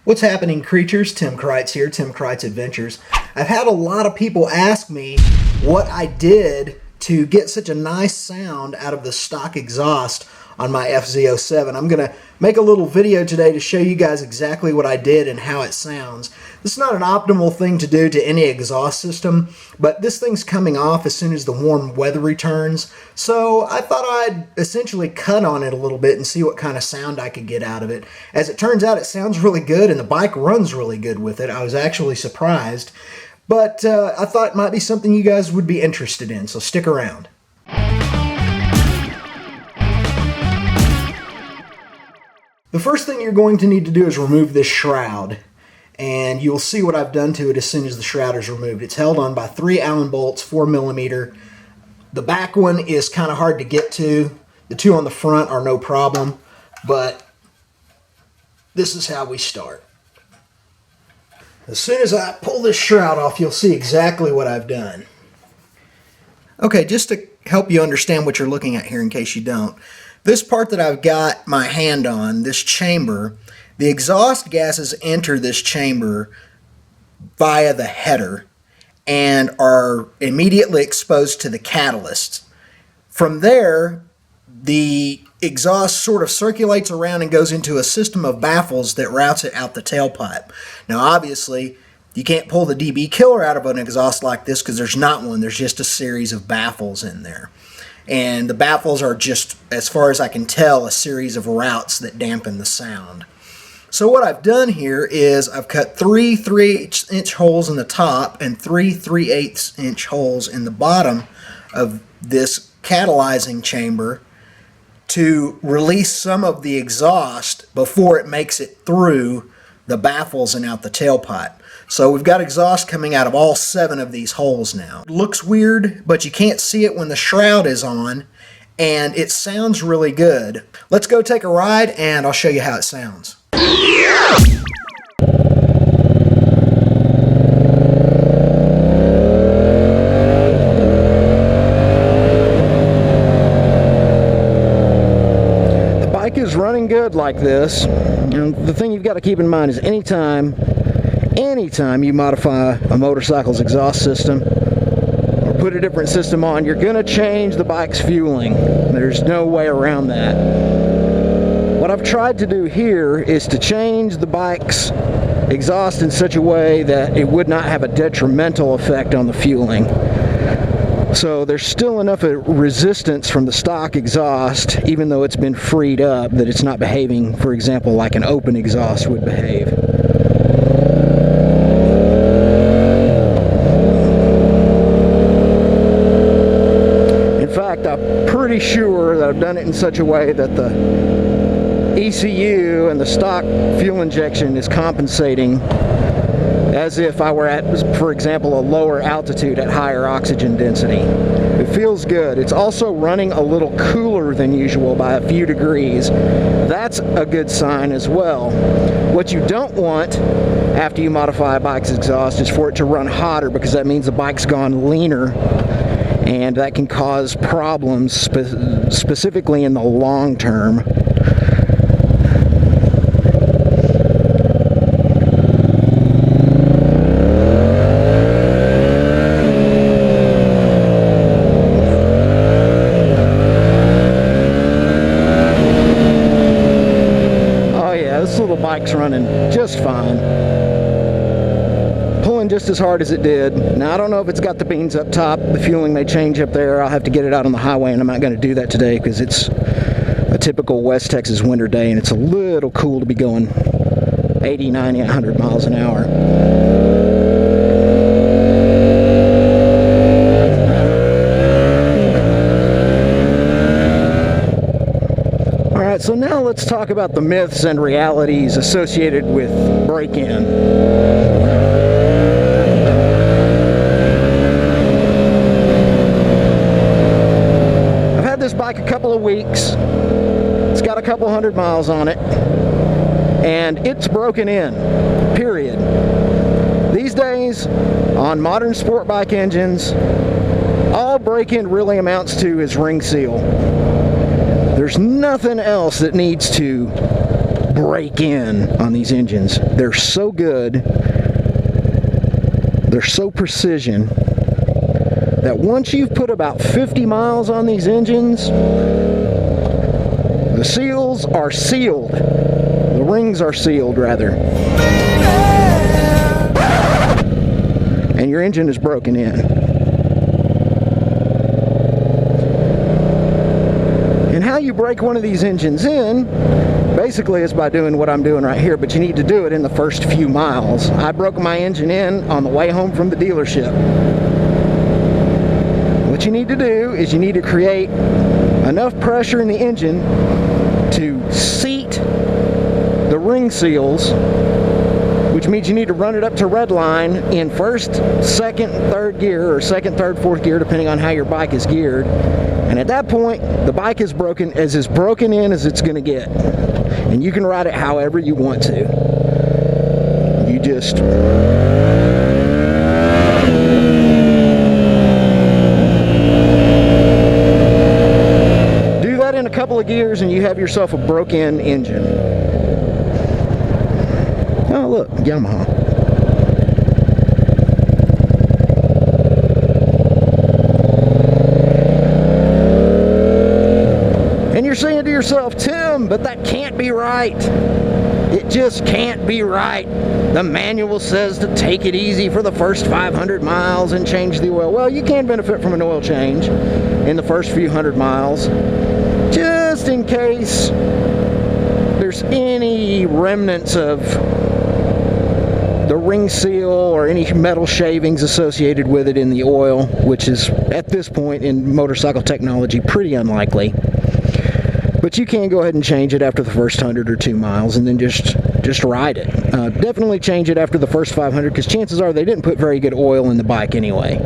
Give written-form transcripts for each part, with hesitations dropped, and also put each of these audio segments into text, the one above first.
What's happening, creatures? Tim Kreitz here, Tim Kreitz Adventures. I've had a lot of people ask me what I did to get such a nice sound out of the stock exhaust on my FZ-07. I'm going to make a little video today to show you guys exactly what I did and how it sounds. This is not an optimal thing to do to any exhaust system, but this thing's coming off as soon as the warm weather returns, so I thought I'd essentially cut on it a little bit and see what kind of sound I could get out of it. As it turns out, it sounds really good and the bike runs really good with it. I was actually surprised, but I thought it might be something you guys would be interested in, so stick around. The first thing you're going to need to do is remove this shroud, and you'll see what I've done to it as soon as the shroud is removed. It's held on by 3 Allen bolts, 4mm. The back one is kind of hard to get to. The two on the front are no problem, but this is how we start. As soon as I pull this shroud off, you'll see exactly what I've done. Okay, just to help you understand what you're looking at here in case you don't. This part that I've got my hand on, this chamber, the exhaust gases enter this chamber via the header and are immediately exposed to the catalyst. From there, the exhaust sort of circulates around and goes into a system of baffles that routes it out the tailpipe. Now obviously, you can't pull the dB killer out of an exhaust like this because there's not one, there's just a series of baffles in there. And the baffles are just, as far as I can tell, a series of routes that dampen the sound. So what I've done here is I've cut 3 3/8" holes in the top and 3 3/8" holes in the bottom of this catalyzing chamber to release some of the exhaust before it makes it through the baffles and out the tailpipe. So we've got exhaust coming out of all 7 of these holes now. It looks weird, but you can't see it when the shroud is on, and it sounds really good. Let's go take a ride and I'll show you how it sounds. The bike is running good like this. And the thing you've got to keep in mind is anytime you modify a motorcycle's exhaust system or put a different system on, you're going to change the bike's fueling. There's no way around that. What I've tried to do here is to change the bike's exhaust in such a way that it would not have a detrimental effect on the fueling. So there's still enough resistance from the stock exhaust, even though it's been freed up, that it's not behaving, for example, like an open exhaust would behave. I'm pretty sure that I've done it in such a way that the ECU and the stock fuel injection is compensating as if I were at, for example, a lower altitude at higher oxygen density. It feels good. It's also running a little cooler than usual by a few degrees. That's a good sign as well. What you don't want after you modify a bike's exhaust is for it to run hotter, because that means the bike's gone leaner, and that can cause problems specifically in the long term. Oh yeah, this little bike's running just fine. Pulling just as hard as it did. Now I don't know if it's got the beans up top. The fueling may change up there. I'll have to get it out on the highway, and I'm not going to do that today because it's a typical West Texas winter day and it's a little cool to be going 80, 90, 100 miles an hour. Alright, so now let's talk about the myths and realities associated with break-in. This bike a couple of weeks. It's got a couple 100 miles on it, and it's broken in, period. These days, on modern sport bike engines, all break-in really amounts to is ring seal. There's nothing else that needs to break in on these engines. They're so good, they're so precision, that once you've put about 50 miles on these engines, the seals are sealed. The rings are sealed, rather. And your engine is broken in. And how you break one of these engines in, basically is by doing what I'm doing right here, but you need to do it in the first few miles. I broke my engine in on the way home from the dealership. What you need to do is you need to create enough pressure in the engine to seat the ring seals, which means you need to run it up to red line in first, second, third gear, or second, third, fourth gear, depending on how your bike is geared. And at that point, the bike is broken in as it's going to get. And you can ride it however you want to. You just... do that in a couple of gears and you have yourself a broken engine. Oh look, Yamaha. And you're saying to yourself, Tim, but that can't be right. It just can't be right. The manual says to take it easy for the first 500 miles and change the oil. Well, you can benefit from an oil change in the first few hundred miles, just in case there's any remnants of the ring seal or any metal shavings associated with it in the oil, which is, at this point in motorcycle technology, pretty unlikely. But you can go ahead and change it after the first 100 or 2 miles and then just ride it. Definitely change it after the first 500, because chances are they didn't put very good oil in the bike anyway.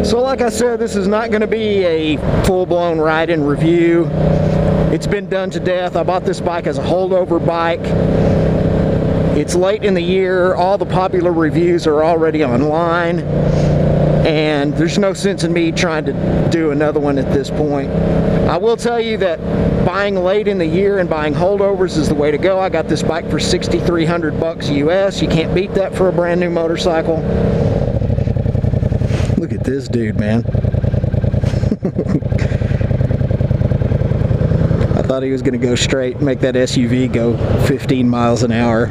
So like I said, this is not going to be a full-blown ride-in review. It's been done to death. I bought this bike as a holdover bike. It's late in the year. All the popular reviews are already online. And there's no sense in me trying to do another one at this point. I will tell you that buying late in the year and buying holdovers is the way to go. I got this bike for $6,300 US. You can't beat that for a brand new motorcycle. Look at this dude, man. I thought he was going to go straight, make that SUV go 15 miles an hour.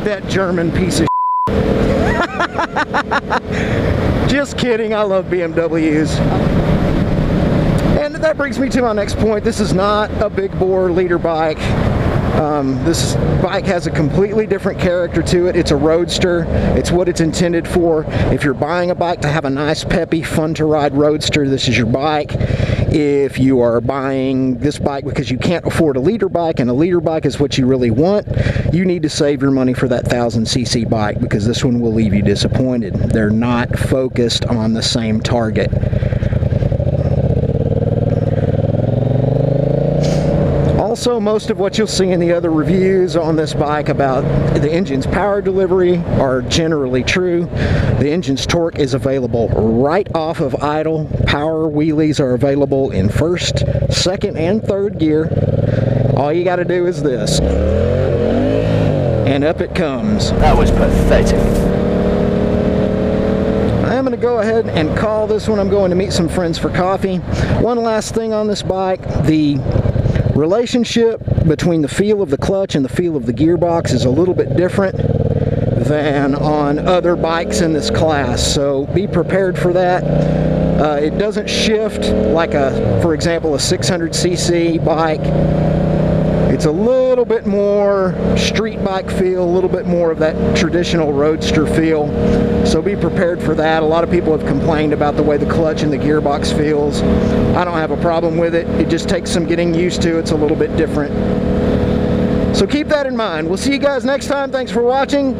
That German piece of just kidding, I love BMWs. And that brings me to my next point. This is not a big bore leader bike. This bike has a completely different character to it. It's a roadster. It's what it's intended for. If you're buying a bike to have a nice, peppy, fun to ride roadster, this is your bike. If you are buying this bike because you can't afford a leader bike, and a leader bike is what you really want, you need to save your money for that 1000cc bike, because this one will leave you disappointed. They're not focused on the same target. Also, most of what you'll see in the other reviews on this bike about the engine's power delivery are generally true. The engine's torque is available right off of idle. Power wheelies are available in first, second, and third gear. All you got to do is this, and up it comes. That was pathetic. I'm going to go ahead and call this one. I'm going to meet some friends for coffee. One last thing on this bike, the relationship between the feel of the clutch and the feel of the gearbox is a little bit different than on other bikes in this class, so be prepared for that. It doesn't shift like for example, a 600cc bike. It's a little bit more street bike feel, a little bit more of that traditional roadster feel, so be prepared for that. A lot of people have complained about the way the clutch and the gearbox feels. I don't have a problem with it. It just takes some getting used to. It's a little bit different. So keep that in mind. We'll see you guys next time. Thanks for watching.